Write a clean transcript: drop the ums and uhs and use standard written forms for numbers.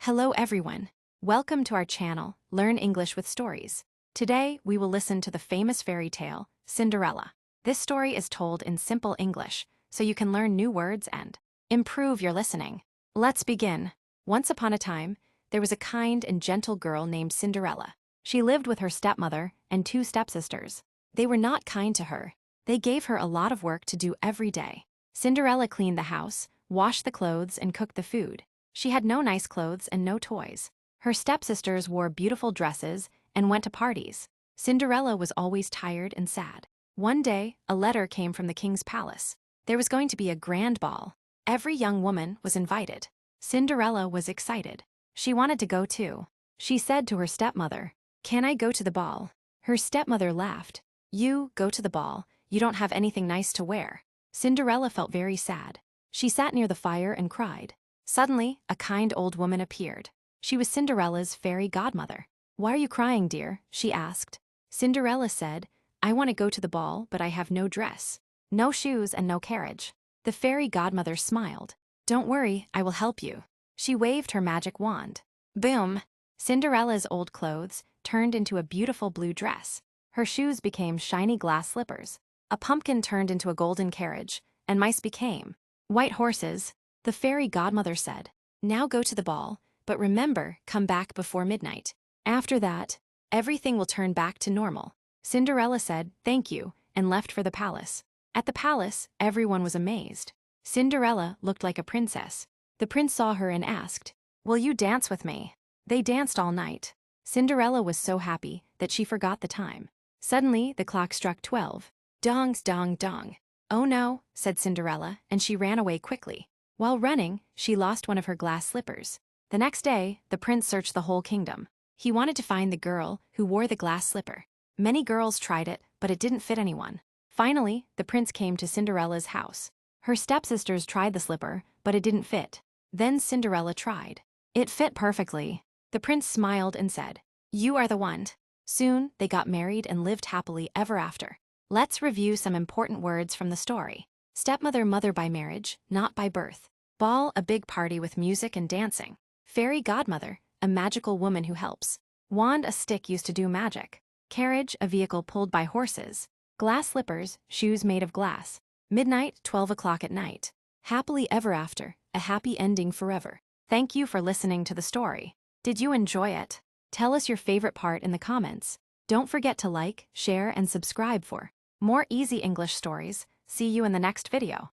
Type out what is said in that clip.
Hello everyone. Welcome to our channel, Learn English with Stories. Today, we will listen to the famous fairy tale, Cinderella. This story is told in simple English, so you can learn new words and improve your listening. Let's begin. Once upon a time, there was a kind and gentle girl named Cinderella. She lived with her stepmother and two stepsisters. They were not kind to her. They gave her a lot of work to do every day. Cinderella cleaned the house, washed the clothes, and cooked the food. She had no nice clothes and no toys. Her stepsisters wore beautiful dresses and went to parties. Cinderella was always tired and sad. One day, a letter came from the king's palace. There was going to be a grand ball. Every young woman was invited. Cinderella was excited. She wanted to go too. She said to her stepmother, "Can I go to the ball?" Her stepmother laughed. "You go to the ball. You don't have anything nice to wear." Cinderella felt very sad. She sat near the fire and cried. Suddenly, a kind old woman appeared. She was Cinderella's fairy godmother. "Why are you crying, dear?" she asked. Cinderella said, "I want to go to the ball, but I have no dress, no shoes, and no carriage." The fairy godmother smiled. "Don't worry, I will help you." She waved her magic wand. Boom! Cinderella's old clothes turned into a beautiful blue dress. Her shoes became shiny glass slippers. A pumpkin turned into a golden carriage, and mice became white horses. The fairy godmother said, "Now go to the ball, but remember, come back before midnight. After that, everything will turn back to normal." Cinderella said, "Thank you," and left for the palace. At the palace, everyone was amazed. Cinderella looked like a princess. The prince saw her and asked, "Will you dance with me?" They danced all night. Cinderella was so happy that she forgot the time. Suddenly, the clock struck 12. Dongs, dong, dong. "Oh no," said Cinderella, and she ran away quickly. While running, she lost one of her glass slippers. The next day, the prince searched the whole kingdom. He wanted to find the girl who wore the glass slipper. Many girls tried it, but it didn't fit anyone. Finally, the prince came to Cinderella's house. Her stepsisters tried the slipper, but it didn't fit. Then Cinderella tried. It fit perfectly. The prince smiled and said, "You are the one." Soon, they got married and lived happily ever after. Let's review some important words from the story. Stepmother, mother by marriage, not by birth. Ball, a big party with music and dancing. Fairy godmother, a magical woman who helps. Wand, a stick used to do magic. Carriage, a vehicle pulled by horses. Glass slippers, shoes made of glass. Midnight, 12 o'clock at night. Happily ever after, a happy ending forever. Thank you for listening to the story. Did you enjoy it? Tell us your favorite part in the comments. Don't forget to like, share, and subscribe for more easy English stories. See you in the next video.